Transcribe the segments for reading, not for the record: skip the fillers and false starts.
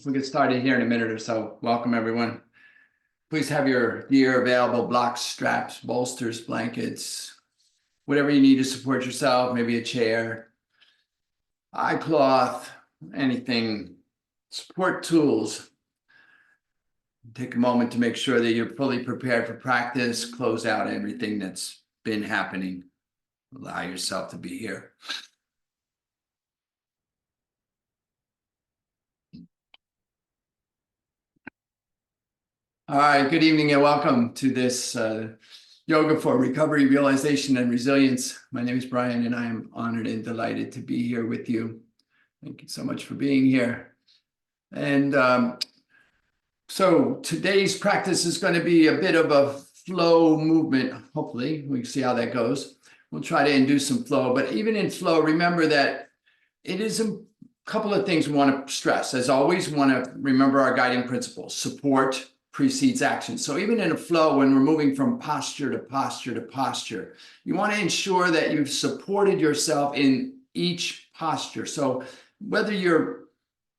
We'll get started here in a minute or so. Welcome, everyone. Please have your gear available: blocks, straps, bolsters, blankets, whatever you need to support yourself, maybe a chair, eye cloth, anything, support tools. Take a moment to make sure that you're fully prepared for practice. Close out everything that's been happening. Allow yourself to be here. All right, good evening and welcome to this Yoga for Recovery, Realization, and Resilience. My name is Brian, and I am honored and delighted to be here with you. Thank you so much for being here. And so today's practice is going to be a bit of a flow movement. Hopefully, we can see how that goes. We'll try to induce some flow, but even in flow, remember that it is a couple of things we want to stress. As always, we want to remember our guiding principles: support precedes action. So even in a flow, when we're moving from posture to posture to posture, you want to ensure that you've supported yourself in each posture. So whether you're,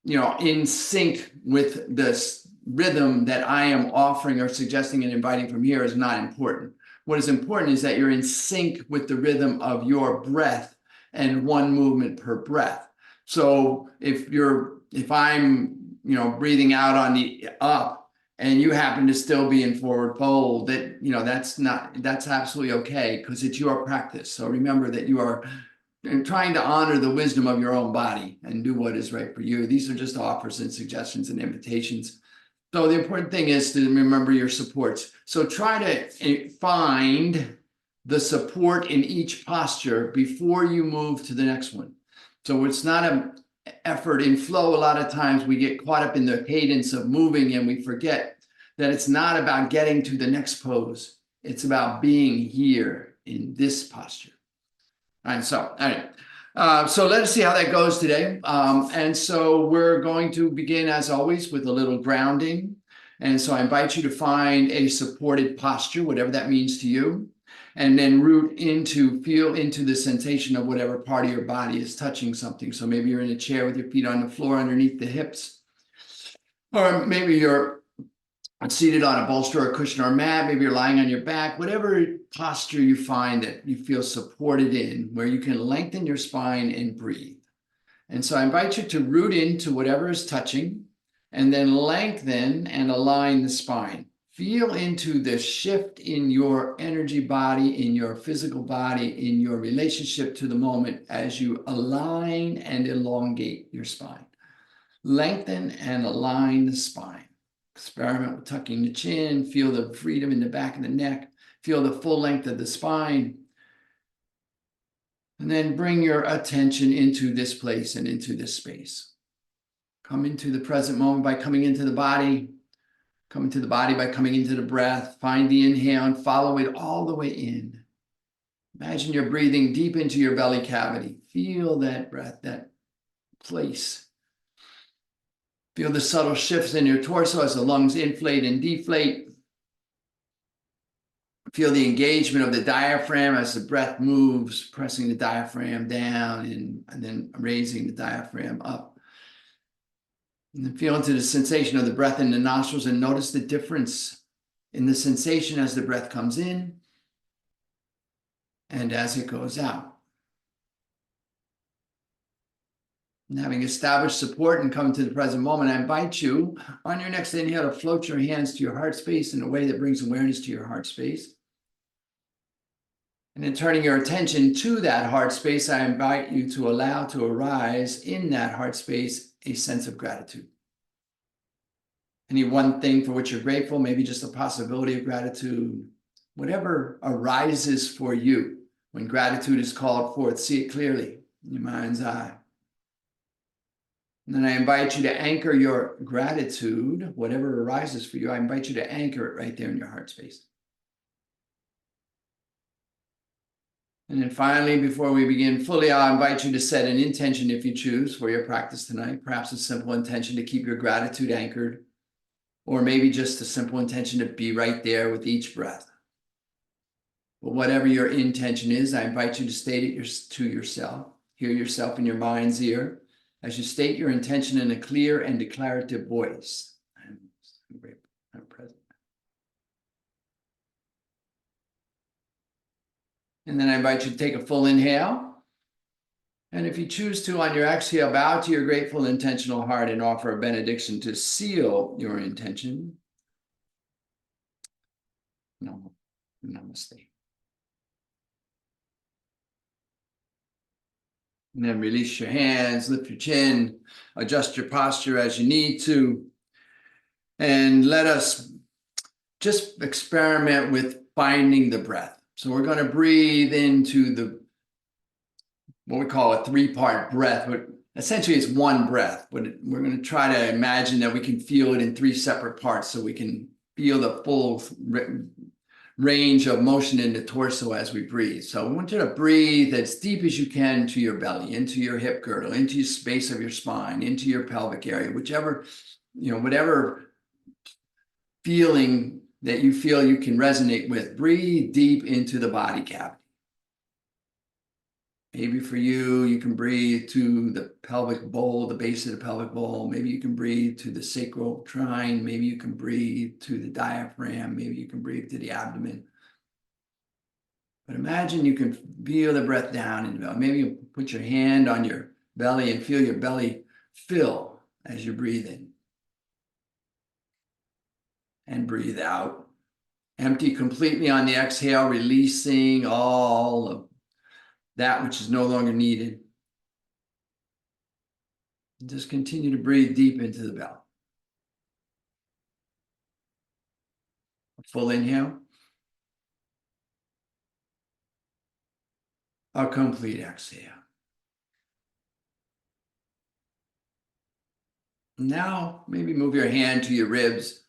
in sync with this rhythm that I am offering or suggesting and inviting from here is not important. What is important is that you're in sync with the rhythm of your breath and one movement per breath. So if I'm, breathing out on the up, and you happen to still be in forward fold, that's absolutely okay, because it's your practice. So remember that you are trying to honor the wisdom of your own body and do what is right for you. These are just offers and suggestions and invitations. So the important thing is to remember your supports. So try to find the support in each posture before you move to the next one. So it's not an effort. In flow, a lot of times we get caught up in the cadence of moving and we forget that it's not about getting to the next pose. It's about being here in this posture. All right, so let us see how that goes today. And so we're going to begin, as always, with a little grounding. And so I invite you to find a supported posture, whatever that means to you, and then feel into the sensation of whatever part of your body is touching something. So maybe you're in a chair with your feet on the floor underneath the hips, or maybe you're seated on a bolster or a cushion or a mat. Maybe you're lying on your back. Whatever posture you find that you feel supported in, where you can lengthen your spine and breathe. And so I invite you to root into whatever is touching, and then lengthen and align the spine. Feel into the shift in your energy body, in your physical body, in your relationship to the moment as you align and elongate your spine. Lengthen and align the spine. Experiment with tucking the chin. Feel the freedom in the back of the neck. Feel the full length of the spine. And then bring your attention into this place and into this space. Come into the present moment by coming into the body. Come into the body by coming into the breath. Find the inhale and follow it all the way in. Imagine you're breathing deep into your belly cavity. Feel that breath, that place. Feel the subtle shifts in your torso as the lungs inflate and deflate. Feel the engagement of the diaphragm as the breath moves, pressing the diaphragm down and then raising the diaphragm up. And then feel into the sensation of the breath in the nostrils and notice the difference in the sensation as the breath comes in and as it goes out. And having established support and come to the present moment, I invite you on your next inhale to float your hands to your heart space in a way that brings awareness to your heart space. And then turning your attention to that heart space, I invite you to allow to arise in that heart space a sense of gratitude. Any one thing for which you're grateful, maybe just a possibility of gratitude, whatever arises for you when gratitude is called forth, see it clearly in your mind's eye. And then I invite you to anchor your gratitude, whatever arises for you, I invite you to anchor it right there in your heart space. And then finally, before we begin fully, I'll invite you to set an intention, if you choose, for your practice tonight. Perhaps a simple intention to keep your gratitude anchored, or maybe just a simple intention to be right there with each breath. But whatever your intention is, I invite you to state it to yourself. Hear yourself in your mind's ear. as you state your intention in a clear and declarative voice. I'm present. And then I invite you to take a full inhale. And if you choose to, on your exhale, bow to your grateful, intentional heart and offer a benediction to seal your intention. Namaste. And then release your hands, lift your chin, adjust your posture as you need to. And let us just experiment with finding the breath. So we're going to breathe into what we call a three-part breath, but essentially it's one breath. But we're going to try to imagine that we can feel it in three separate parts so we can feel the full range of motion in the torso as we breathe. So I want you to breathe as deep as you can to your belly, into your hip girdle, into your space of your spine, into your pelvic area, whatever feeling that you feel you can resonate with. Breathe deep into the body cavity. Maybe for you, you can breathe to the pelvic bowl, the base of the pelvic bowl. Maybe you can breathe to the sacral trine. Maybe you can breathe to the diaphragm. Maybe you can breathe to the abdomen. But imagine you can feel the breath down in the belly. Maybe you put your hand on your belly and feel your belly fill as you breathe in. And breathe out. Empty completely on the exhale, releasing all of that which is no longer needed. Just continue to breathe deep into the belly. A full inhale. A complete exhale. Now, maybe move your hand to your ribs.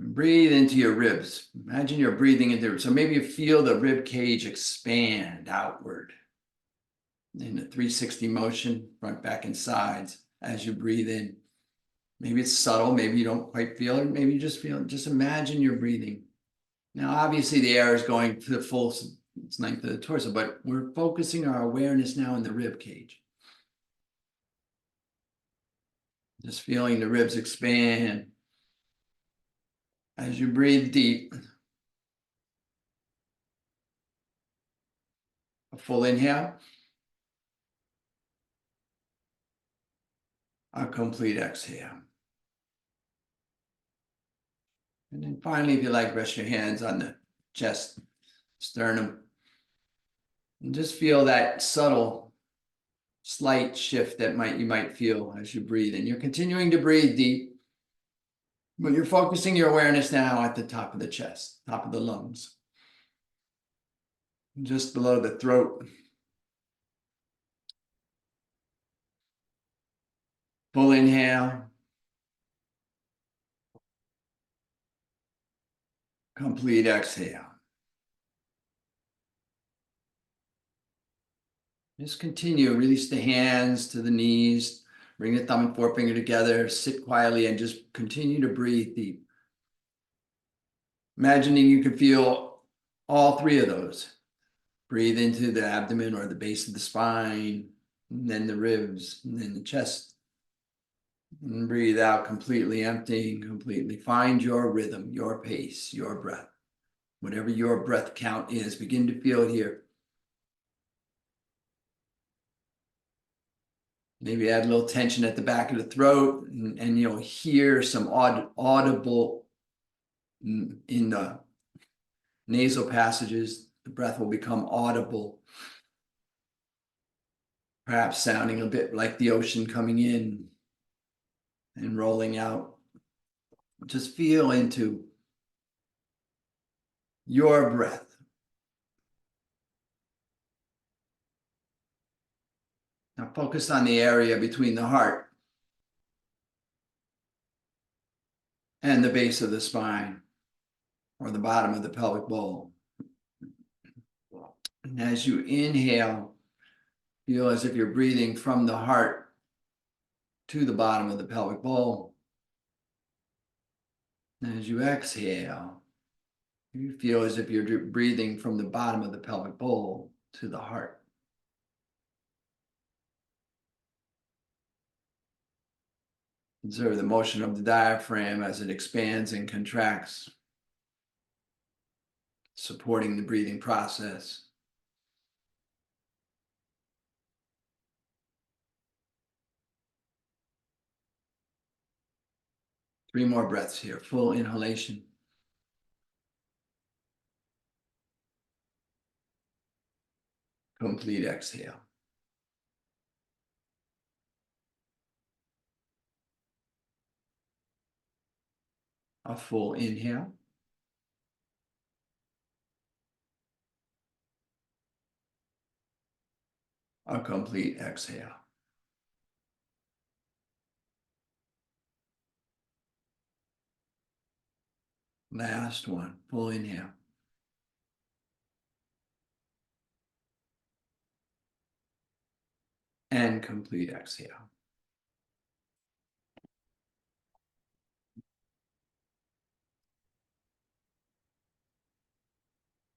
Breathe into your ribs. Imagine you're breathing into it. So maybe you feel the rib cage expand outward in a 360 motion, front, back, and sides as you breathe in. Maybe it's subtle. Maybe you don't quite feel it. Maybe you just feel it. Just imagine you're breathing. Now, obviously, the air is going to the full length of the torso, but we're focusing our awareness now in the rib cage. Just feeling the ribs expand as you breathe deep. A full inhale. A complete exhale. And then finally, if you like, rest your hands on the chest, sternum. And just feel that subtle, slight shift that you might feel as you breathe. And you're continuing to breathe deep, but you're focusing your awareness now at the top of the chest, top of the lungs, just below the throat. Full inhale. Complete exhale. Just continue. Release the hands to the knees. Bring the thumb and forefinger together. Sit quietly and just continue to breathe deep. Imagining you can feel all three of those. Breathe into the abdomen or the base of the spine, and then the ribs, and then the chest. And breathe out completely, emptying completely. Find your rhythm, your pace, your breath. Whatever your breath count is, begin to feel it here. Maybe add a little tension at the back of the throat, and you'll hear some audible in the nasal passages. The breath will become audible, perhaps sounding a bit like the ocean coming in and rolling out. Just feel into your breath. Now focus on the area between the heart and the base of the spine or the bottom of the pelvic bowl. And as you inhale, feel as if you're breathing from the heart to the bottom of the pelvic bowl. And as you exhale, you feel as if you're breathing from the bottom of the pelvic bowl to the heart. Observe the motion of the diaphragm as it expands and contracts, supporting the breathing process. Three more breaths here. Full inhalation. Complete exhale. A full inhale. A complete exhale. Last one. Full inhale. And complete exhale.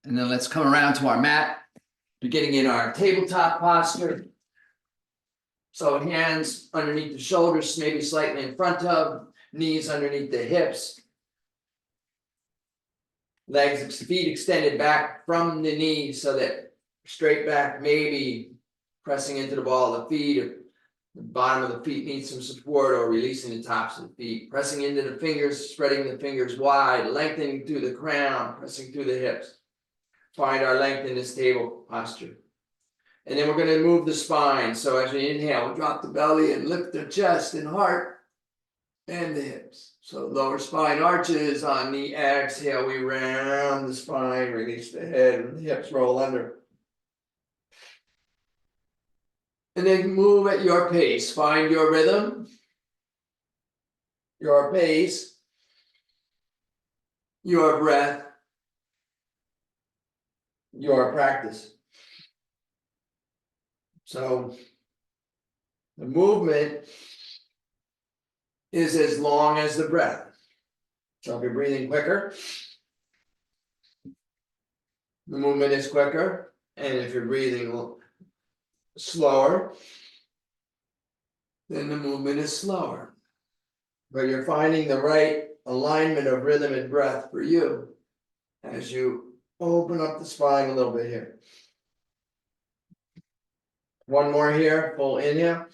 And then let's come around to our mat, beginning in our tabletop posture. So hands underneath the shoulders, maybe slightly in front of, knees underneath the hips. Legs, feet extended back from the knees so that straight back, maybe pressing into the ball of the feet. If the bottom of the feet needs some support, or releasing the tops of the feet. Pressing into the fingers, spreading the fingers wide, lengthening through the crown, pressing through the hips. Find our length in this table posture. And then we're going to move the spine. So as we inhale, we drop the belly and lift the chest and heart and the hips. So lower spine arches. On the exhale, we round the spine, release the head, and the hips roll under. And then move at your pace. Find your rhythm, your pace, your breath, your practice. So the movement is as long as the breath. So if you're breathing quicker, the movement is quicker. And if you're breathing slower, then the movement is slower. But you're finding the right alignment of rhythm and breath for you as you open up the spine a little bit here. One more here, full inhale.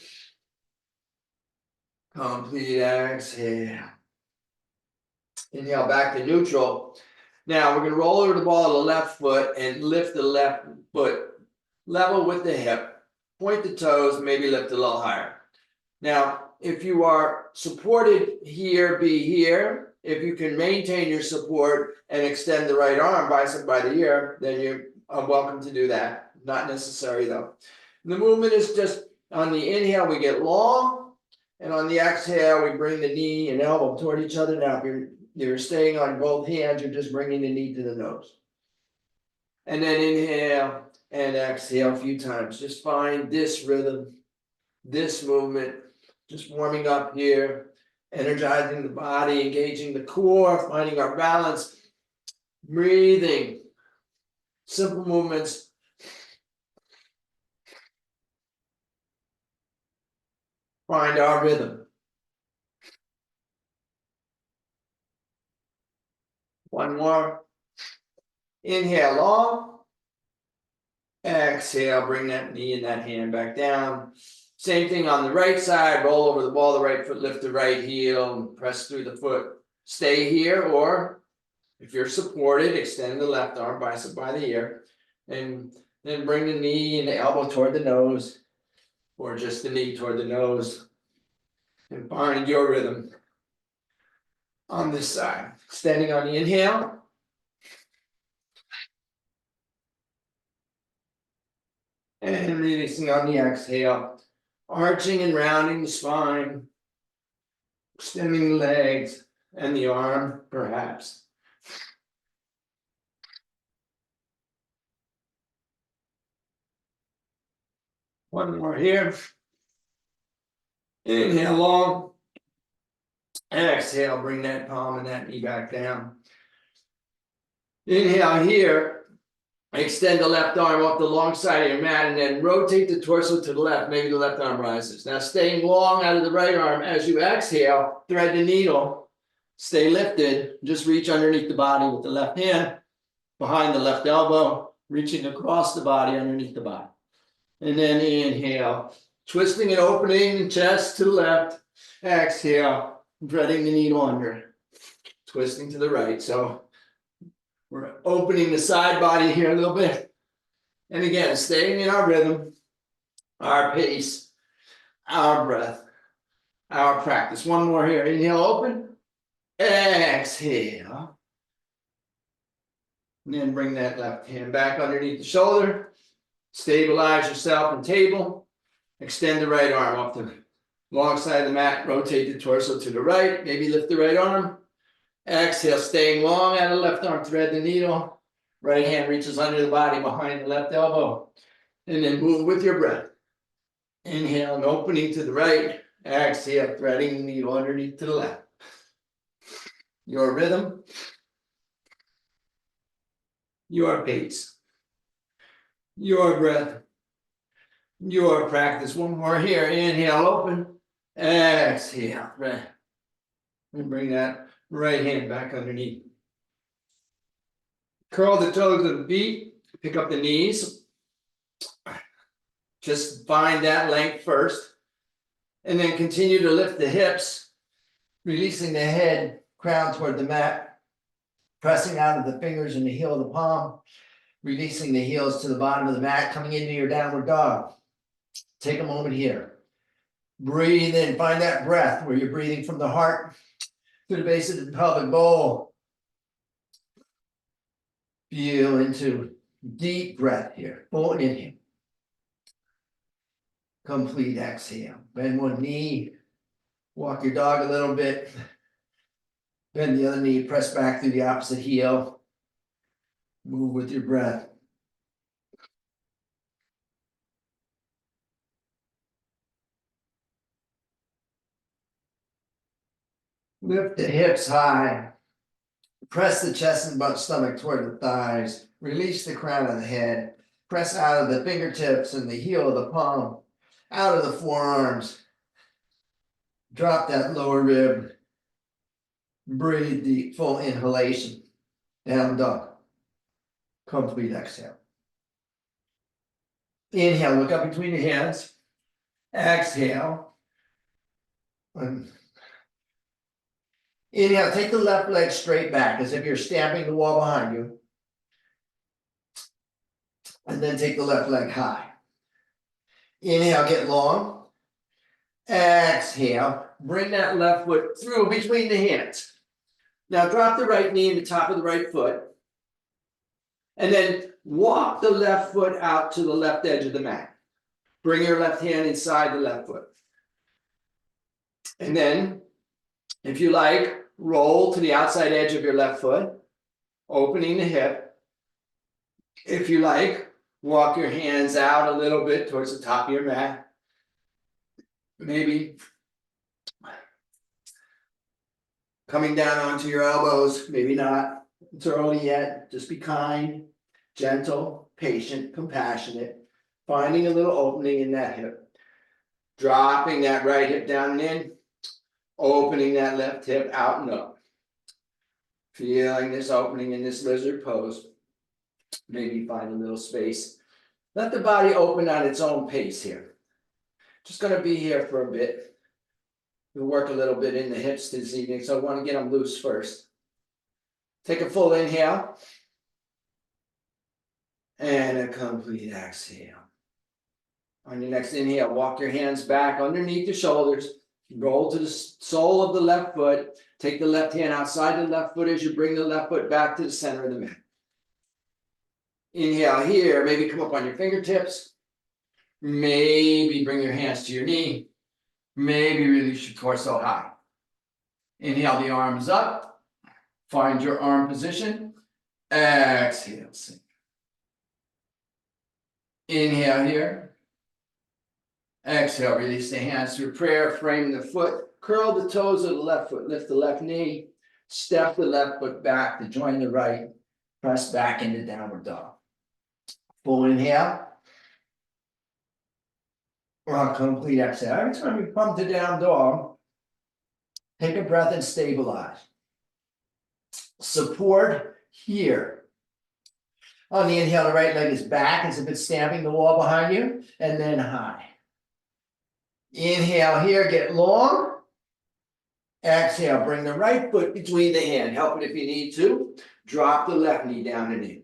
Complete exhale. Inhale back to neutral. Now we're going to roll over the ball of the left foot and lift the left foot level with the hip. Point the toes, maybe lift a little higher. Now, if you are supported here, be here. If you can maintain your support and extend the right arm, bicep by the ear, then you're welcome to do that. Not necessary though. The movement is just on the inhale, we get long, and on the exhale, we bring the knee and elbow toward each other. Now, if you're staying on both hands, you're just bringing the knee to the nose. And then inhale and exhale a few times. Just find this rhythm, this movement, just warming up here, energizing the body, engaging the core, finding our balance, breathing, simple movements. Find our rhythm. One more. Inhale long. Exhale, bring that knee and that hand back down. Same thing on the right side. Roll over the ball of the right foot, lift the right heel, and press through the foot. Stay here, or if you're supported, extend the left arm, bicep by the ear, and then bring the knee and the elbow toward the nose, or just the knee toward the nose. And find your rhythm on this side. Standing on the inhale. And releasing on the exhale. Arching and rounding the spine. Extending the legs and the arm, perhaps. One more here. Inhale long. Exhale, bring that palm and that knee back down. Inhale here. Extend the left arm up the long side of your mat and then rotate the torso to the left. Maybe the left arm rises. Now staying long out of the right arm as you exhale, thread the needle, stay lifted. Just reach underneath the body with the left hand, behind the left elbow, reaching across the body underneath the body. And then inhale, twisting and opening the chest to the left. Exhale, threading the needle under, twisting to the right. So we're opening the side body here a little bit. And again, staying in our rhythm, our pace, our breath, our practice. One more here. Inhale, open. Exhale. And then bring that left hand back underneath the shoulder. Stabilize yourself and table. Extend the right arm up the long side of the mat. Rotate the torso to the right. Maybe lift the right arm. Exhale, staying long out of the left arm, thread the needle. Right hand reaches under the body behind the left elbow. And then move with your breath. Inhale and opening to the right. Exhale, threading the needle underneath to the left. Your rhythm, your pace, your breath, your practice. One more here. Inhale, open. Exhale, right. And bring that right hand back underneath. Curl the toes of the feet. Pick up the knees. Just find that length first. And then continue to lift the hips, releasing the head, crown toward the mat, pressing out of the fingers and the heel of the palm, releasing the heels to the bottom of the mat, coming into your downward dog. Take a moment here. Breathe in, find that breath where you're breathing from the heart to the base of the pelvic bowl. Feel into deep breath here. Full inhale. Complete exhale. Bend one knee. Walk your dog a little bit. Bend the other knee. Press back through the opposite heel. Move with your breath. Lift the hips high. Press the chest and stomach toward the thighs. Release the crown of the head. Press out of the fingertips and the heel of the palm. Out of the forearms. Drop that lower rib. Breathe deep, full inhalation. Down dog. Complete exhale. Inhale, look up between the hands. Exhale. Inhale, take the left leg straight back as if you're stamping the wall behind you. And then take the left leg high. Inhale, get long. Exhale, bring that left foot through between the hands. Now drop the right knee in the top of the right foot. And then walk the left foot out to the left edge of the mat. Bring your left hand inside the left foot. And then, if you like, roll to the outside edge of your left foot, opening the hip. If you like, walk your hands out a little bit towards the top of your mat. Maybe coming down onto your elbows, maybe not. It's early yet. Just be kind, gentle, patient, compassionate. Finding a little opening in that hip. Dropping that right hip down and in. Opening that left hip out and up. Feeling this opening in this lizard pose. Maybe find a little space. Let the body open on its own pace here. Just going to be here for a bit. We'll work a little bit in the hips this evening, so I want to get them loose first. Take a full inhale. And a complete exhale. On your next inhale, walk your hands back underneath your shoulders. Roll to the sole of the left foot. Take the left hand outside the left foot as you bring the left foot back to the center of the mat. Inhale here, maybe come up on your fingertips. Maybe bring your hands to your knee. Maybe release your torso high. Inhale the arms up. Find your arm position. Exhale, sink. Inhale here. Exhale, release the hands through prayer, frame the foot. Curl the toes of the left foot. Lift the left knee. Step the left foot back to join the right. Press back into downward dog. Full inhale. Complete exhale. Every time you come to down dog, take a breath and stabilize. Support here. On the inhale, the right leg is back as if it's stamping the wall behind you, and then high. Inhale here, get long. Exhale, bring the right foot between the hand. Help it if you need to. Drop the left knee down and in.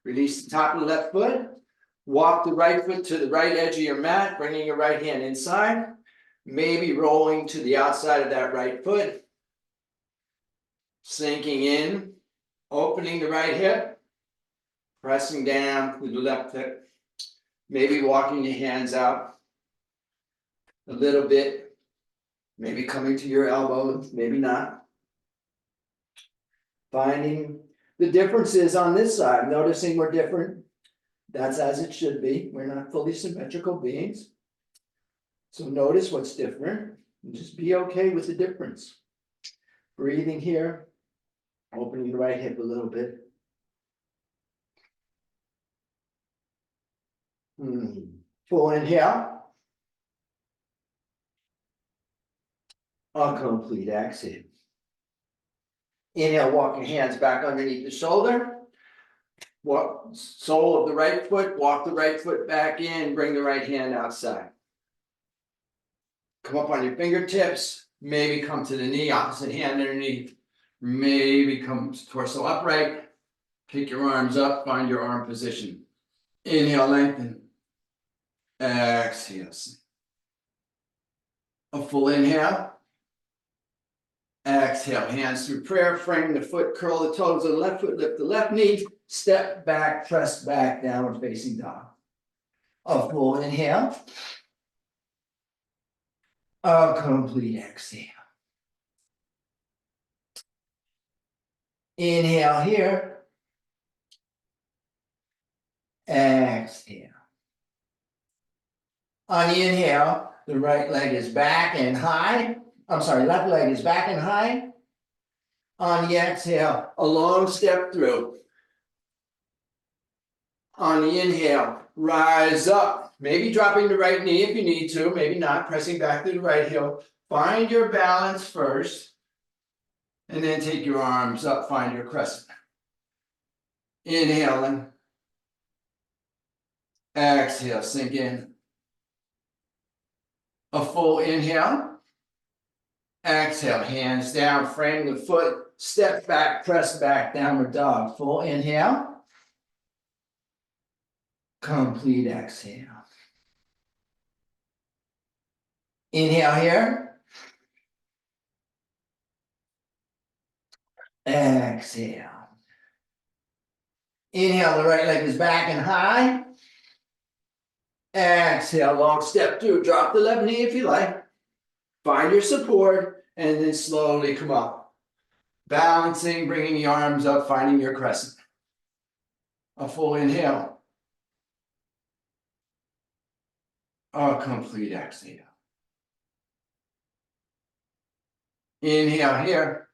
Release the top of the left foot. Walk the right foot to the right edge of your mat, bringing your right hand inside. Maybe rolling to the outside of that right foot. Sinking in, opening the right hip. Pressing down with the left hip. Maybe walking your hands out a little bit. Maybe coming to your elbows, maybe not. Finding the differences on this side, noticing we're different. That's as it should be. We're not fully symmetrical beings. So notice what's different and just be okay with the difference. Breathing here, opening the right hip a little bit. Full inhale. A complete exhale. Inhale, walk your hands back underneath the shoulder. Walk sole of the right foot, walk the right foot back in, bring the right hand outside. Come up on your fingertips, maybe come to the knee, opposite hand underneath. Maybe come torso upright. Pick your arms up, find your arm position. Inhale, lengthen. Exhale. A full inhale. Exhale, hands through prayer, frame the foot, curl the toes of the left foot, lift the left knee, step back, press back, downward facing dog. A full inhale. A complete exhale. Inhale here. Exhale. On the inhale, the right leg is back and high. Left leg is back and high. On the exhale, a long step through. On the inhale, rise up. Maybe dropping the right knee if you need to, maybe not, pressing back through the right heel. Find your balance first, and then take your arms up, find your crescent. Inhaling. Exhale, sink in. A full inhale. Exhale, hands down, frame the foot, step back, press back, downward dog. Full inhale. Complete exhale. Inhale here. Exhale. Inhale, the right leg is back and high. Exhale, long step through. Drop the left knee if you like. Find your support and then slowly come up. Balancing, bringing the arms up, finding your crescent. A full inhale. A complete exhale. Inhale here.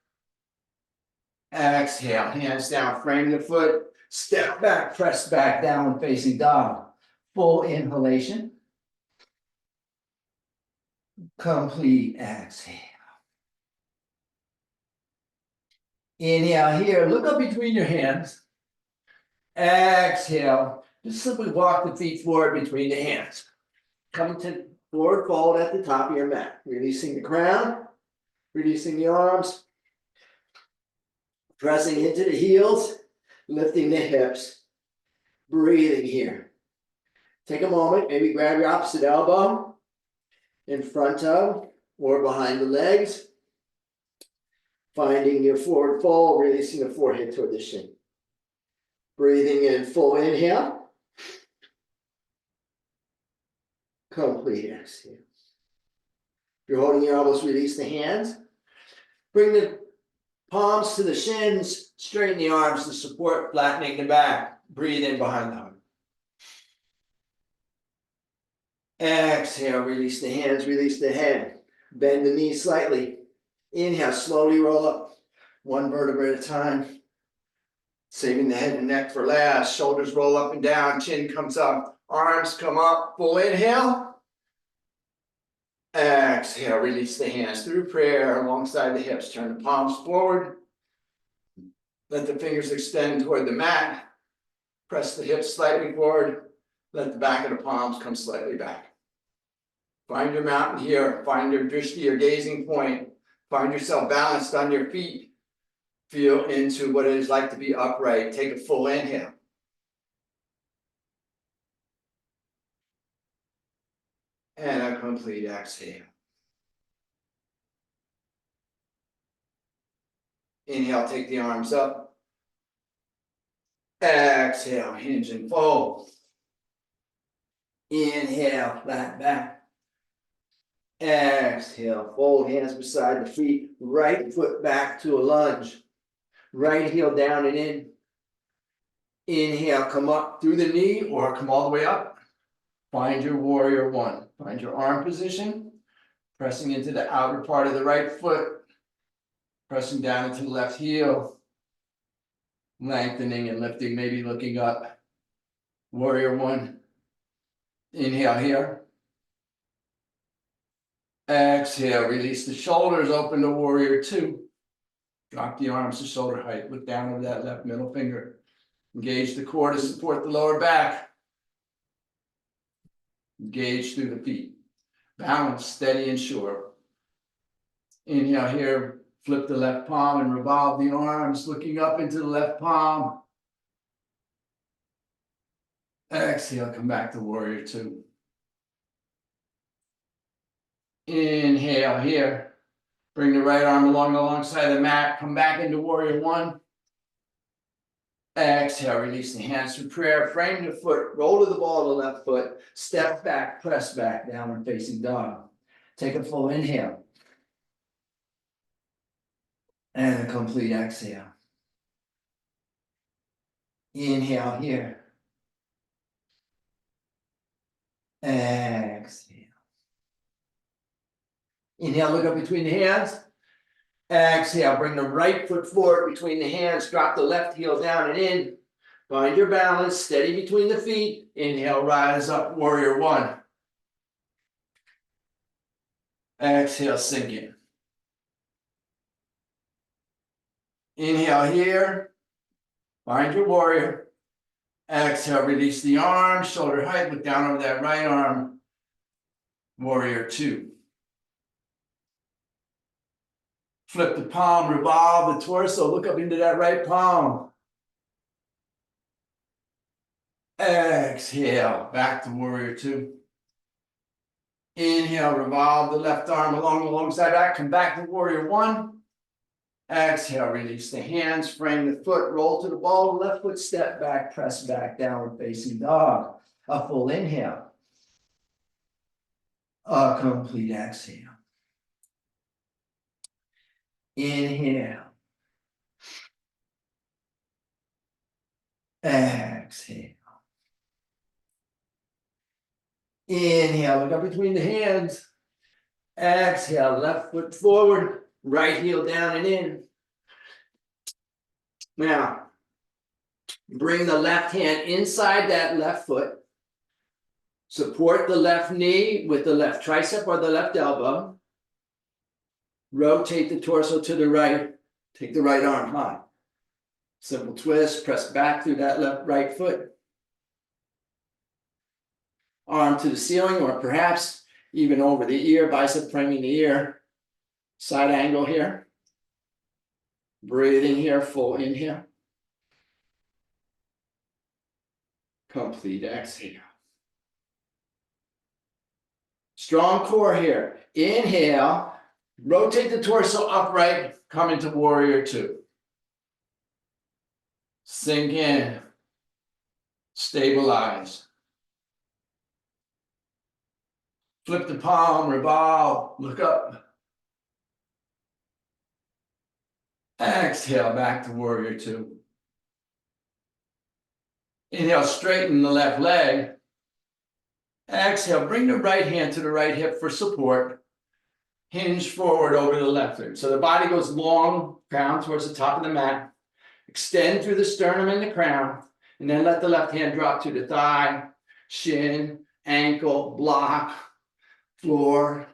Exhale, hands down, frame the foot, step back, press back, downward facing dog. Full inhalation. Complete exhale. Inhale here, look up between your hands. Exhale, just simply walk the feet forward between the hands. Come to forward fold at the top of your mat. Releasing the crown, releasing the arms, pressing into the heels, lifting the hips, breathing here. Take a moment, maybe grab your opposite elbow in front of or behind the legs. Finding your forward fold, releasing the forehead toward the shin. Breathing in, full inhale. Complete exhale. If you're holding your elbows, release the hands. Bring the palms to the shins, straighten the arms to support, flattening the back. Breathe in behind the heart. Exhale, release the hands, release the head. Bend the knees slightly. Inhale, slowly roll up, one vertebra at a time. Saving the head and neck for last. Shoulders roll up and down, chin comes up, arms come up. Full inhale. Exhale, release the hands through prayer alongside the hips. Turn the palms forward. Let the fingers extend toward the mat. Press the hips slightly forward. Let the back of the palms come slightly back. Find your mountain here. Find your drishti, your gazing point. Find yourself balanced on your feet. Feel into what it is like to be upright. Take a full inhale. And a complete exhale. Inhale, take the arms up. Exhale, hinge and fold. Inhale, flat back. Exhale, fold hands beside the feet. Right foot back to a lunge. Right heel down and in. Inhale, come up through the knee or come all the way up. Find your warrior one. Find your arm position. Pressing into the outer part of the right foot. Pressing down into the left heel. Lengthening and lifting, maybe looking up. Warrior one. Inhale here. Exhale, release the shoulders, open to warrior two. Drop the arms to shoulder height. Look down over that left middle finger. Engage the core to support the lower back. Engage through the feet. Balance, steady and sure. Inhale here. Flip the left palm and revolve the arms, looking up into the left palm. Exhale, come back to warrior two. Inhale here. Bring the right arm alongside the mat. Come back into warrior one. Exhale, release the hands for prayer. Frame the foot, roll to the ball of the left foot. Step back, press back, downward facing dog. Take a full inhale. And a complete exhale. Inhale here. Exhale. Inhale, look up between the hands. Exhale, bring the right foot forward between the hands. Drop the left heel down and in. Find your balance, steady between the feet. Inhale, rise up, warrior one. Exhale, sink in. Inhale here. Find your warrior. Exhale, release the arms, shoulder height, look down over that right arm. Warrior two. Flip the palm, revolve the torso, look up into that right palm. Exhale, back to warrior two. Inhale, revolve the left arm alongside that, come back to warrior one. Exhale, release the hands, frame the foot, roll to the ball, left foot, step back, press back, downward facing dog. A full inhale. A complete exhale. Inhale. Exhale. Inhale, look up between the hands. Exhale, left foot forward, right heel down and in. Now, bring the left hand inside that left foot. Support the left knee with the left tricep or the left elbow. Rotate the torso to the right. Take the right arm high. Simple twist, press back through that right foot. Arm to the ceiling or perhaps even over the ear, bicep framing the ear. Side angle here. Breathing here, full inhale. Complete exhale. Strong core here. Inhale, rotate the torso upright, come into warrior two. Sink in, stabilize. Flip the palm, revolve, look up. Exhale, back to warrior two. Inhale, straighten the left leg. Exhale, bring the right hand to the right hip for support. Hinge forward over the left leg. So the body goes long down towards the top of the mat. Extend through the sternum and the crown, and then let the left hand drop to the thigh, shin, ankle, block, floor.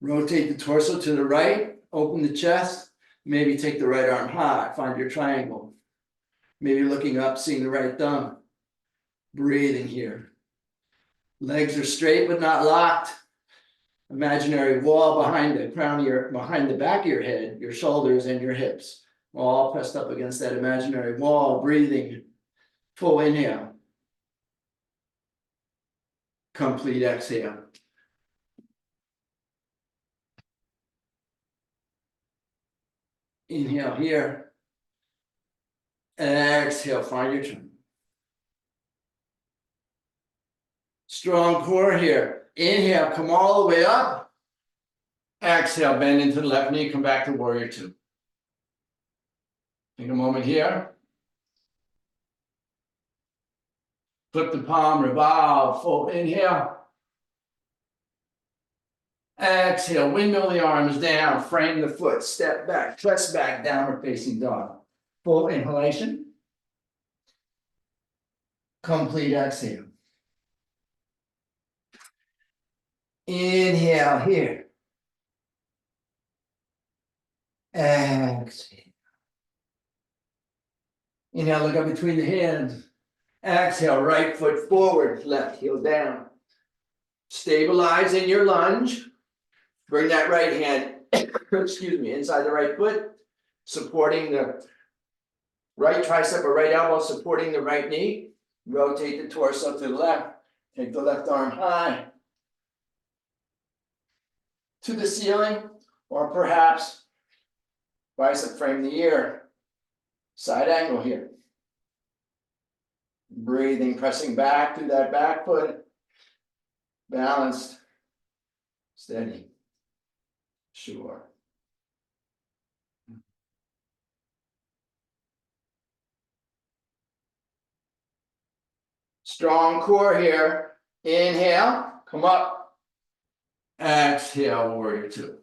Rotate the torso to the right, open the chest, maybe take the right arm high, find your triangle. Maybe looking up, seeing the right thumb. Breathing here. Legs are straight but not locked. Imaginary wall behind the crown of your, behind the back of your head, your shoulders and your hips. All pressed up against that imaginary wall, breathing. Full inhale. Complete exhale. Inhale here. Exhale, find your turn. Strong core here. Inhale, come all the way up. Exhale, bend into the left knee, come back to warrior two. Take a moment here. Flip the palm, revolve, full inhale. Exhale, windmill the arms down, frame the foot, step back, press back, downward facing dog. Full inhalation. Complete exhale. Inhale here. Exhale. Inhale, look up between the hands. Exhale, right foot forward, left heel down. Stabilize in your lunge. Bring that right hand, excuse me, inside the right foot, supporting the right tricep or right elbow, supporting the right knee. Rotate the torso to the left. Take the left arm high to the ceiling, or perhaps bicep frame the ear. Side angle here. Breathing, pressing back through that back foot. Balanced, steady, sure. Strong core here. Inhale, come up. Exhale, warrior two.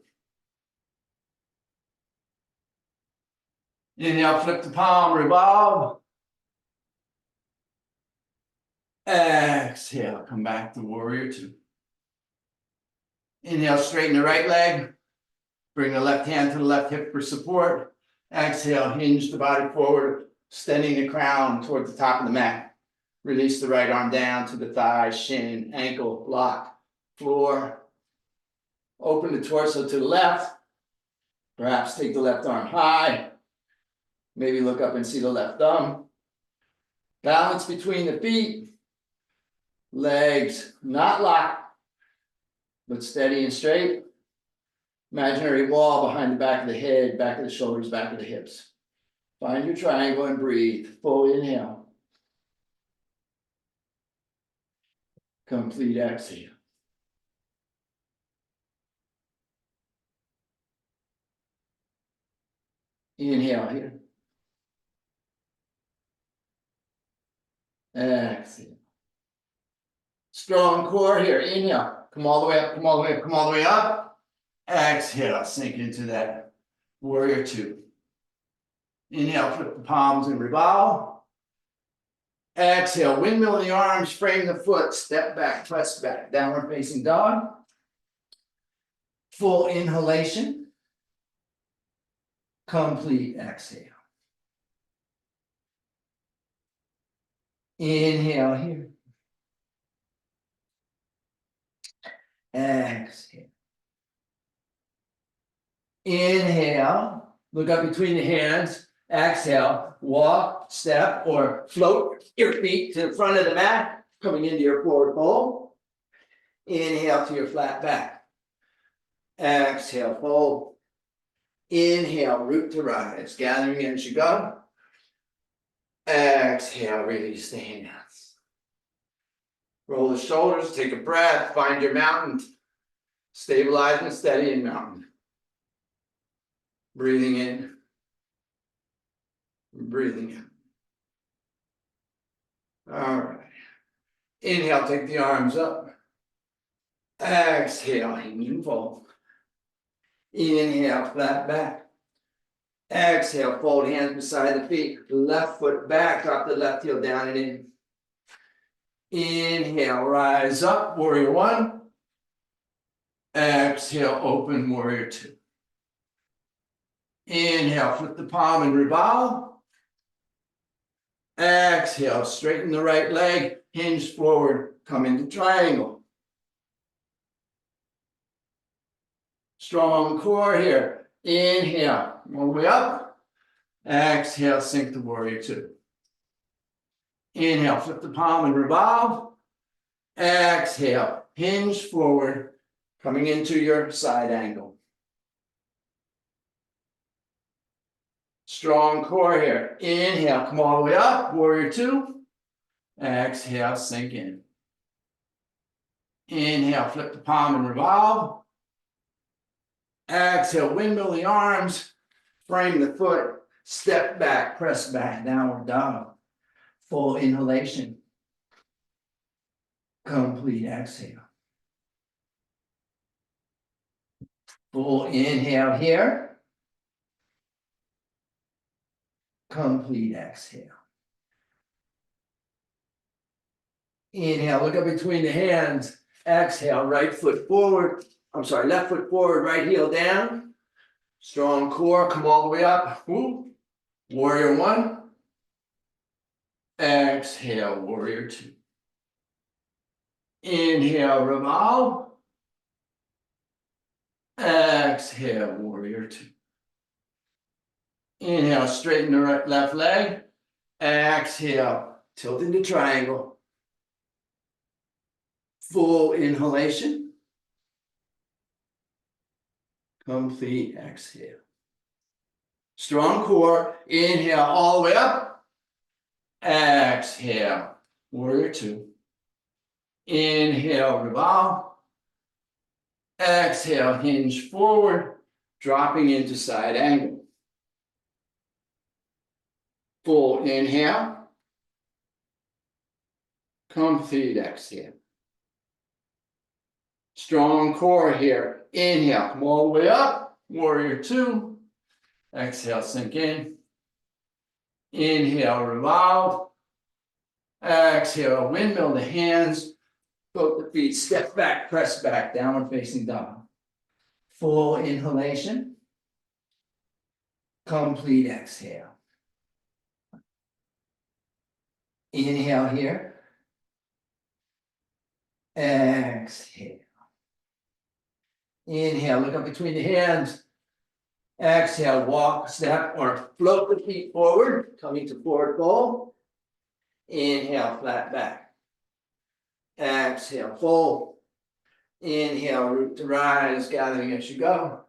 Inhale, flip the palm, revolve. Exhale, come back to warrior two. Inhale, straighten the right leg. Bring the left hand to the left hip for support. Exhale, hinge the body forward, extending the crown toward the top of the mat. Release the right arm down to the thigh, shin, ankle, block, floor. Open the torso to the left. Perhaps take the left arm high. Maybe look up and see the left thumb. Balance between the feet. Legs not locked, but steady and straight. Imaginary wall behind the back of the head, back of the shoulders, back of the hips. Find your triangle and breathe. Full inhale. Complete exhale. Inhale here. Exhale. Strong core here. Inhale. Come all the way up, come all the way up, come all the way up. Exhale. Sink into that warrior two. Inhale, flip the palms and revolve. Exhale, windmill the arms, frame the foot, step back, press back, downward facing dog. Full inhalation. Complete exhale. Inhale here. Exhale. Inhale, look up between the hands. Exhale, walk, step, or float your feet to the front of the mat, coming into your forward fold. Inhale to your flat back. Exhale, fold. Inhale, root to rise, gathering as you go. Exhale, release the hands. Roll the shoulders, take a breath, find your mountain. Stabilize and steady in mountain. Breathing in. Breathing in. All right. Inhale, take the arms up. Exhale, hinge and fold. Inhale, flat back. Exhale, fold hands beside the feet, left foot back, drop the left heel down and in. Inhale, rise up, warrior one. Exhale, open, warrior two. Inhale, flip the palm and revolve. Exhale, straighten the right leg, hinge forward, come into triangle. Strong core here. Inhale, all the way up. Exhale, sink to warrior two. Inhale, flip the palm and revolve. Exhale, hinge forward, coming into your side angle. Strong core here. Inhale, come all the way up, warrior two. Exhale, sink in. Inhale, flip the palm and revolve. Exhale, windmill the arms, frame the foot, step back, press back, downward dog. Full inhalation. Complete exhale. Full inhale here. Complete exhale. Inhale, look up between the hands. Exhale, right foot forward. Left foot forward, right heel down. Strong core, come all the way up. Woo. Warrior one. Exhale, warrior two. Inhale, revolve. Exhale, warrior two. Inhale, straighten the right, left leg. Exhale, tilt into triangle. Full inhalation. Complete exhale. Strong core. Inhale all the way up. Exhale. Warrior two. Inhale, revolve. Exhale, hinge forward, dropping into side angle. Full inhale. Complete exhale. Strong core here. Inhale, come all the way up. Warrior two. Exhale, sink in. Inhale, revolve. Exhale, windmill the hands. Both the feet, step back, press back, downward facing dog. Full inhalation. Complete exhale. Inhale here. Exhale. Inhale, look up between the hands. Exhale, walk, step, or float the feet forward, coming to forward fold. Inhale, flat back. Exhale, fold. Inhale, root to rise, gathering as you go.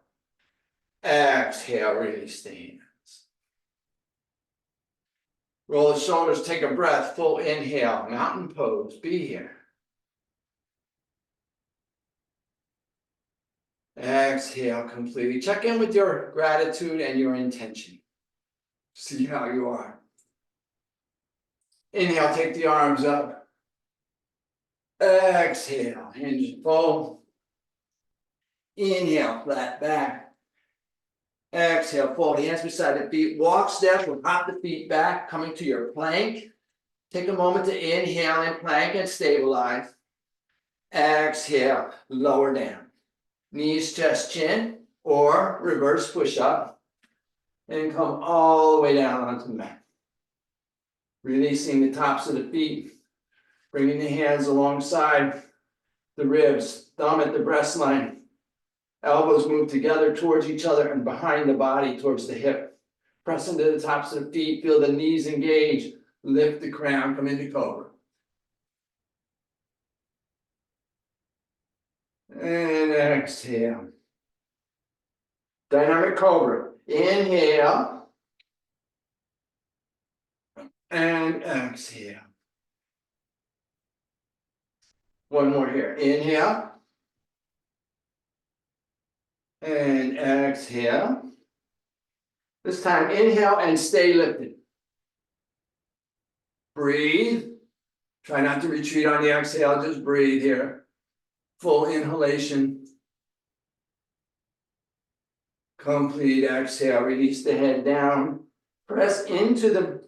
Exhale, release the hands. Roll the shoulders, take a breath, full inhale, mountain pose, be here. Exhale completely. Check in with your gratitude and your intention. See how you are. Inhale, take the arms up. Exhale, hinge and fold. Inhale, flat back. Exhale, fold hands beside the feet. Walk, step, or hop the feet back, coming to your plank. Take a moment to inhale in plank and stabilize. Exhale, lower down. Knees, chest, chin, or reverse push-up. And come all the way down onto the mat. Releasing the tops of the feet. Bringing the hands alongside the ribs. Thumb at the breast line. Elbows move together towards each other and behind the body towards the hip. Press into the tops of the feet. Feel the knees engage. Lift the crown. Come into cobra. And exhale. Dynamic cobra. Inhale. And exhale. One more here. Inhale. And exhale. This time, inhale and stay lifted. Breathe. Try not to retreat on the exhale. Just breathe here. Full inhalation. Complete exhale, release the head down. Press into the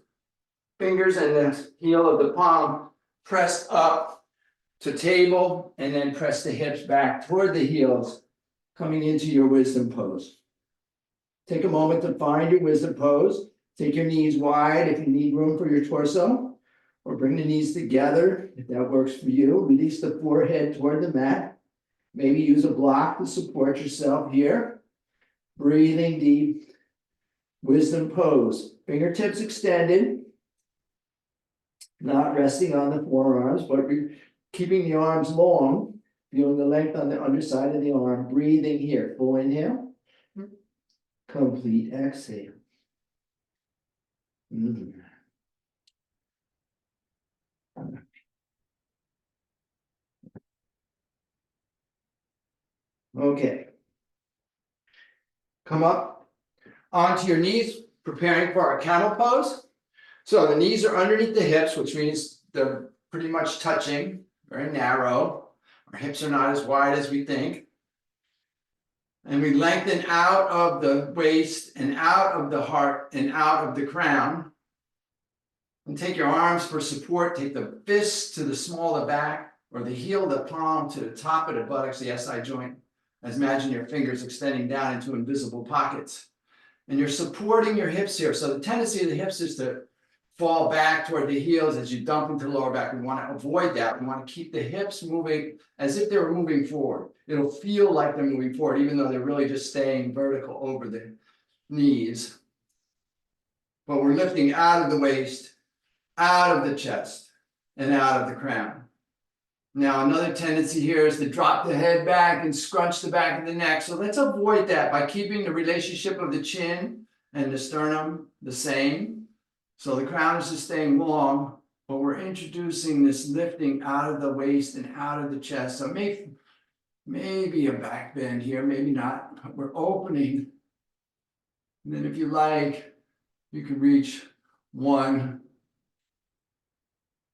fingers and the heel of the palm. Press up to table and then press the hips back toward the heels, coming into your wisdom pose. Take a moment to find your wisdom pose. Take your knees wide if you need room for your torso, or bring the knees together if that works for you. Release the forehead toward the mat. Maybe use a block to support yourself here. Breathing deep, wisdom pose. Fingertips extended, not resting on the forearms, but keeping the arms long, feeling the length on the underside of the arm. Breathing here, full inhale, complete exhale. Okay. Come up onto your knees, preparing for our camel pose. So the knees are underneath the hips, which means they're pretty much touching, very narrow. Our hips are not as wide as we think. And we lengthen out of the waist and out of the heart and out of the crown. And take your arms for support. Take the fists to the small of the back, or the heel of the palm to the top of the buttocks, the SI joint. As imagine your fingers extending down into invisible pockets. And you're supporting your hips here. So the tendency of the hips is to fall back toward the heels as you dump into the lower back. We want to avoid that. We want to keep the hips moving as if they were moving forward. It'll feel like they're moving forward, even though they're really just staying vertical over the knees. But we're lifting out of the waist, out of the chest, and out of the crown. Now, another tendency here is to drop the head back and scrunch the back of the neck. So let's avoid that by keeping the relationship of the chin and the sternum the same. So the crown is just staying long, but we're introducing this lifting out of the waist and out of the chest. So maybe a back bend here, maybe not, but we're opening. And then if you like, you can reach one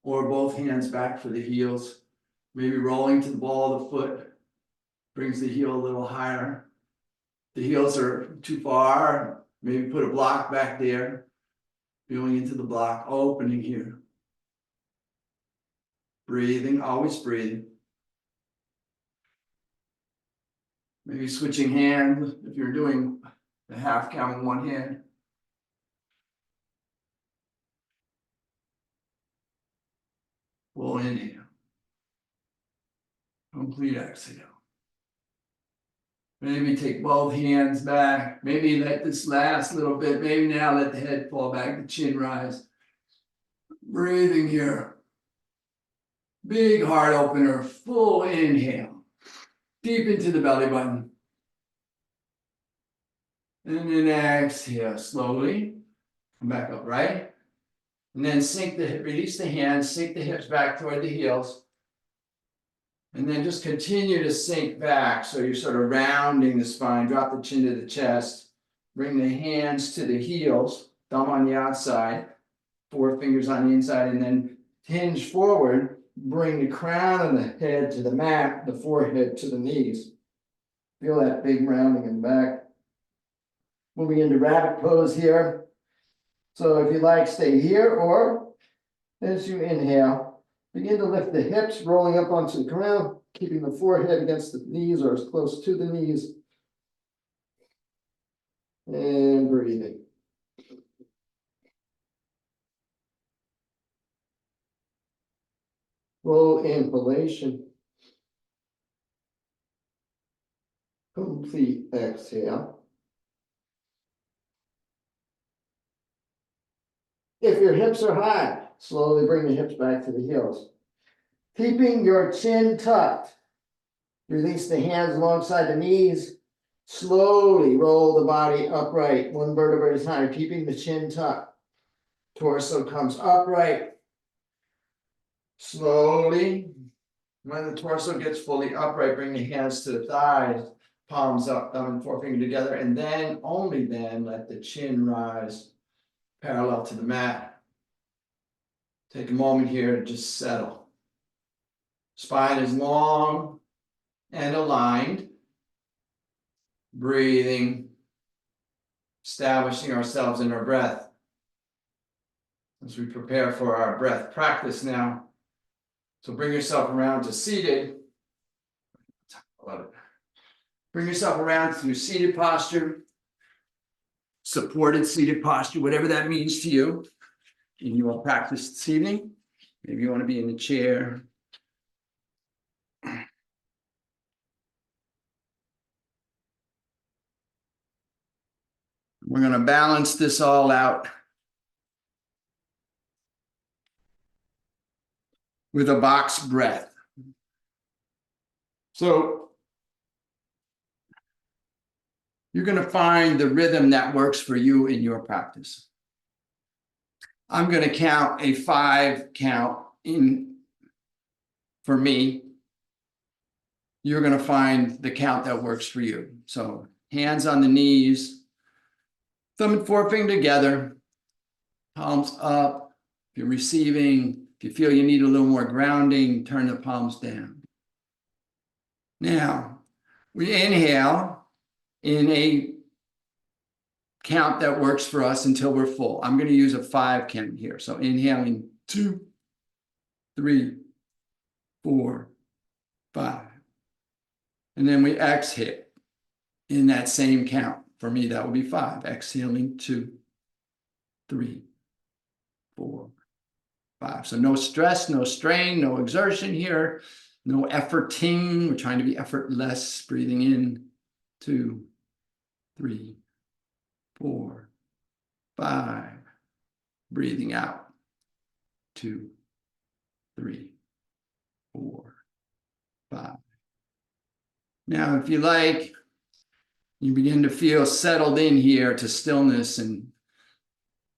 or both hands back for the heels. Maybe rolling to the ball of the foot brings the heel a little higher. The heels are too far. Maybe put a block back there. Feeling into the block, opening here. Breathing, always breathing. Maybe switching hands if you're doing the half count with one hand. Full inhale. Complete exhale. Maybe take both hands back. Maybe let this last little bit. Maybe now let the head fall back, the chin rise. Breathing here. Big heart opener, full inhale. Deep into the belly button. And then exhale slowly. Come back up, right? And then release the hands, sink the hips back toward the heels. And then just continue to sink back. So you're sort of rounding the spine. Drop the chin to the chest. Bring the hands to the heels. Thumb on the outside. 4 fingers on the inside. And then hinge forward. Bring the crown of the head to the mat. The forehead to the knees. Feel that big rounding in the back. Moving into rabbit pose here. So if you like, stay here. Or as you inhale, begin to lift the hips, rolling up onto the ground, keeping the forehead against the knees or as close to the knees. And breathing. Full inhalation. Complete exhale. If your hips are high, slowly bring the hips back to the heels. Keeping your chin tucked. Release the hands alongside the knees. Slowly roll the body upright, 1 vertebra at a time, keeping the chin tucked. Torso comes upright. Slowly, when the torso gets fully upright, bring the hands to the thighs, palms up, thumb and forefinger together, and then, only then, let the chin rise parallel to the mat. Take a moment here to just settle. Spine is long and aligned. Breathing. establishing ourselves in our breath. As we prepare for our breath practice now. So bring yourself around to seated. Love it. Bring yourself around to seated posture, supported seated posture, whatever that means to you in your practice this evening. Maybe you want to be in a chair. We're going to balance this all out with a box breath. So you're going to find the rhythm that works for you in your practice. I'm going to count a 5 count in for me. You're going to find the count that works for you. So hands on the knees, thumb and forefinger together, palms up. If you're receiving, if you feel you need a little more grounding, turn the palms down. Now, we inhale in a count that works for us until we're full. I'm going to use a 5 count here. So inhaling 2, 3, 4, 5. And then we exhale in that same count. For me, that would be 5. Exhaling 2, 3, 4, 5. So no stress, no strain, no exertion here, no efforting. We're trying to be effortless. Breathing in 2, 3, 4, 5. Breathing out 2, 3, 4, 5. Now, if you like, you begin to feel settled in here to stillness and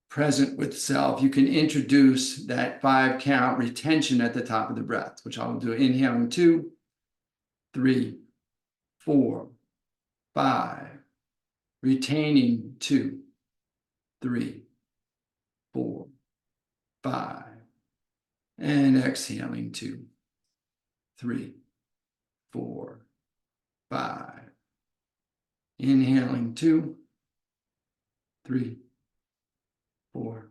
present with self. You can introduce that 5 count retention at the top of the breath, which I'll do. Inhaling 2, 3, 4, 5. Retaining 2, 3, 4, 5. And exhaling 2, 3, 4, 5. Inhaling 2, 3, 4,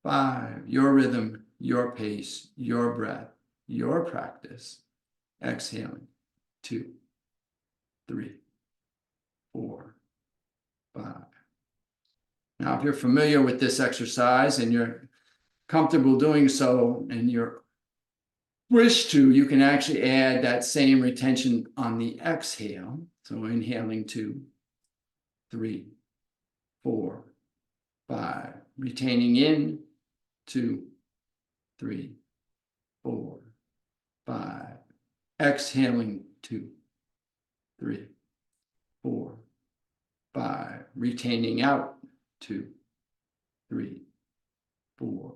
5. Your rhythm, your pace, your breath, your practice. Exhaling 2, 3, 4, 5. Now, if you're familiar with this exercise and you're comfortable doing so and you wish to, you can actually add that same retention on the exhale. So inhaling 2, 3, 4, 5. Retaining in 2, 3, 4, 5. Exhaling 2, 3, 4, 5. Retaining out 2, 3, 4,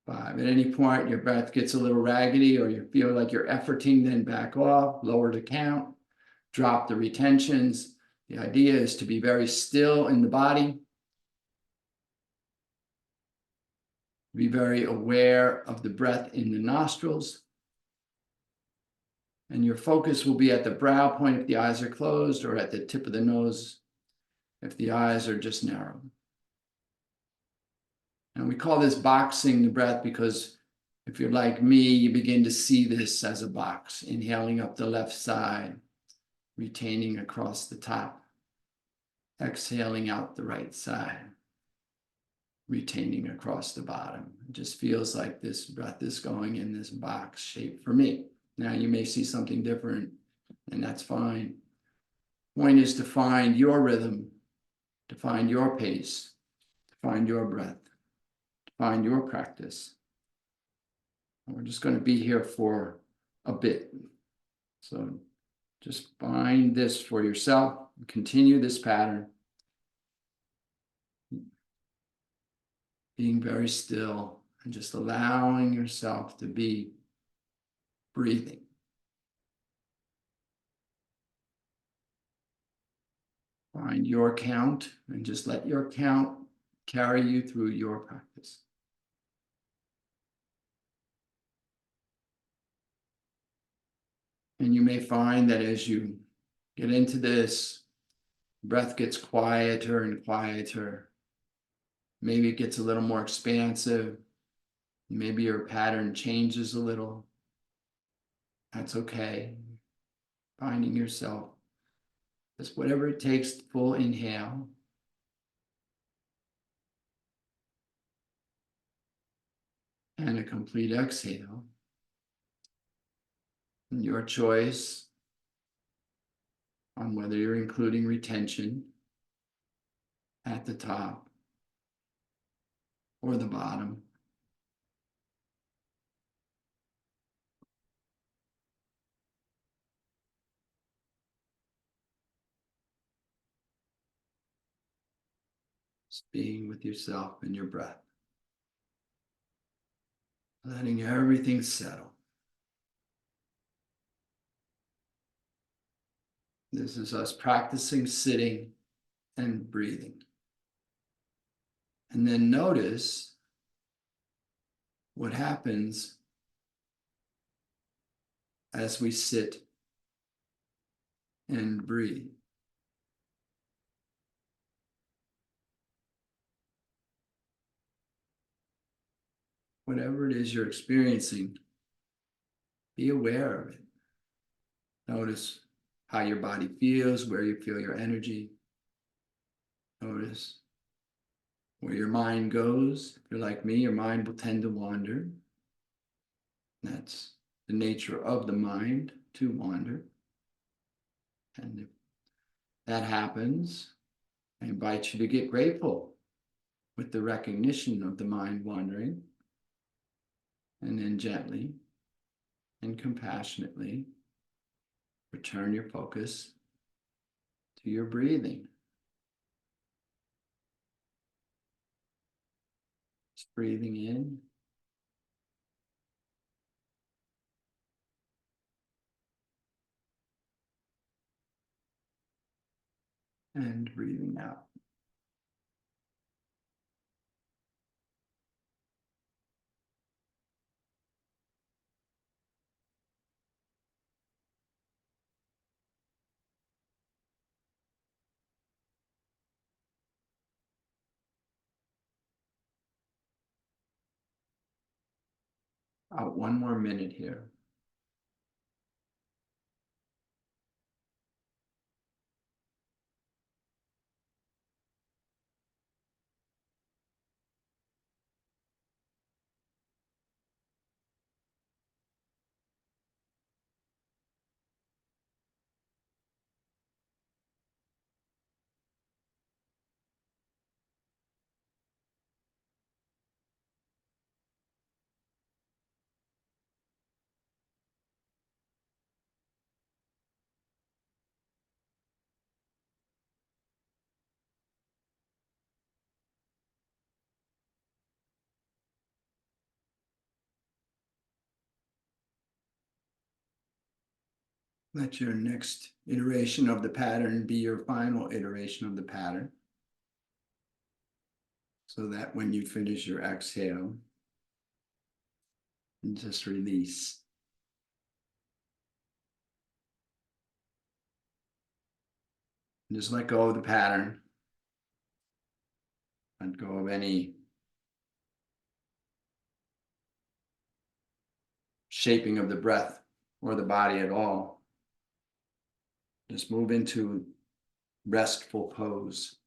5. At any point, your breath gets a little raggedy or you feel like you're efforting, then back off, lower the count, drop the retentions. The idea is to be very still in the body. Be very aware of the breath in the nostrils. And your focus will be at the brow point if the eyes are closed, or at the tip of the nose if the eyes are just narrow. And we call this boxing the breath because if you're like me, you begin to see this as a box, inhaling up the left side, retaining across the top, exhaling out the right side, retaining across the bottom. It just feels like this breath is going in this box shape for me. Now you may see something different, and that's fine. Point is to find your rhythm, to find your pace, to find your breath, to find your practice. And we're just going to be here for a bit. So just find this for yourself, continue this pattern. Being very still and just allowing yourself to be breathing. Find your count and just let your count carry you through your practice. And you may find that as you get into this, Breath gets quieter and quieter. Maybe it gets a little more expansive. Maybe your pattern changes a little. That's okay. Finding yourself. Just whatever it takes, full inhale. And a complete exhale. And your choice on whether you're including retention at the top or the bottom. Just being with yourself and your breath. Letting everything settle. This is us practicing sitting and breathing. And then notice what happens as we sit and breathe. Whatever it is you're experiencing, be aware of it. Notice how your body feels, where you feel your energy. Notice where your mind goes. If you're like me, your mind will tend to wander. That's the nature of the mind, to wander. And if that happens, I invite you to get grateful with the recognition of the mind wandering, and then gently and compassionately return your focus to your breathing. Just breathing in and breathing out. Out 1 more minute here. Let your next iteration of the pattern be your final iteration of the pattern, so that when you finish your exhale, you just release. And just let go of the pattern. Let go of any shaping of the breath or the body at all. Just move into restful pose.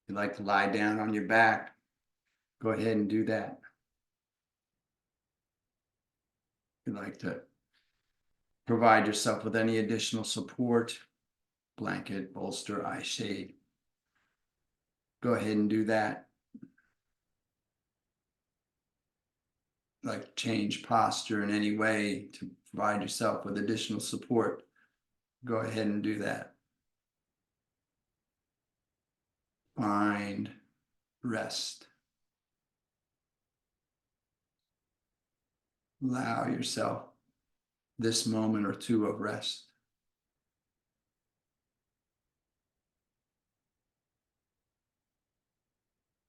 If you like to lie down on your back, go ahead and do that. If you like to provide yourself with any additional support, blanket, bolster, eye shade, go ahead and do that. Like change posture in any way to provide yourself with additional support, go ahead and do that. Find rest. Allow yourself this moment or two of rest.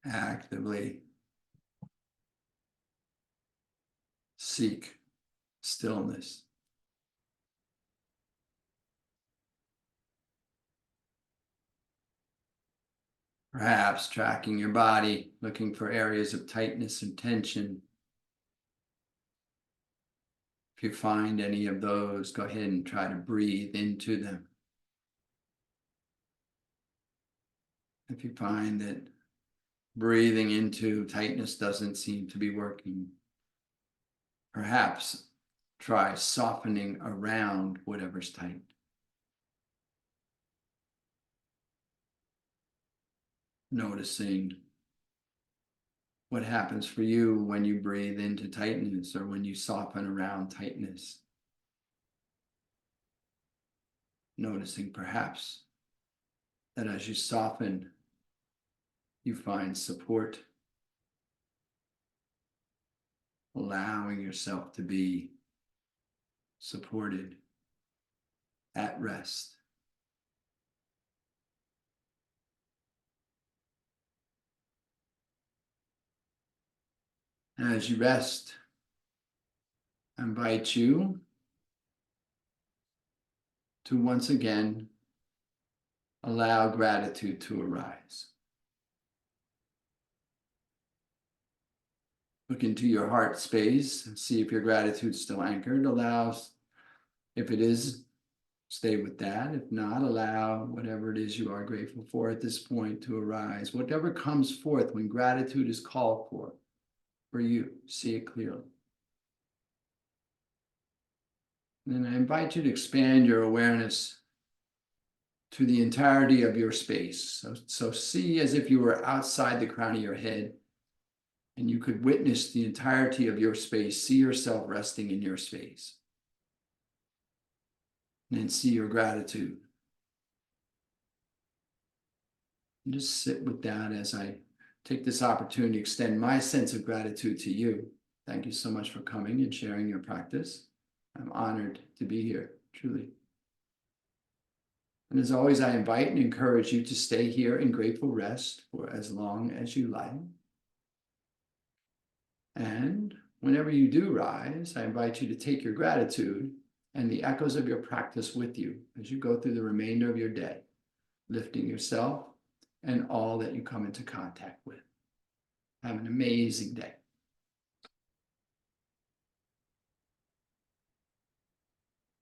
Actively seek stillness. Perhaps tracking your body, looking for areas of tightness and tension. If you find any of those, go ahead and try to breathe into them. If you find that breathing into tightness doesn't seem to be working, perhaps try softening around whatever's tight. Noticing what happens for you when you breathe into tightness or when you soften around tightness. Noticing perhaps that as you soften, you find support, allowing yourself to be supported, at rest. And as you rest, I invite you to once again allow gratitude to arise. Look into your heart space and see if your gratitude is still anchored. If it is, stay with that. If not, allow whatever it is you are grateful for at this point to arise. Whatever comes forth when gratitude is called for you, see it clearly. And then I invite you to expand your awareness to the entirety of your space. So see as if you were outside the crown of your head and you could witness the entirety of your space. See yourself resting in your space. And then see your gratitude. And just sit with that as I take this opportunity to extend my sense of gratitude to you. Thank you so much for coming and sharing your practice. I'm honored to be here, truly. And as always, I invite and encourage you to stay here in grateful rest for as long as you like. And whenever you do rise, I invite you to take your gratitude and the echoes of your practice with you as you go through the remainder of your day, lifting yourself and all that you come into contact with. Have an amazing day.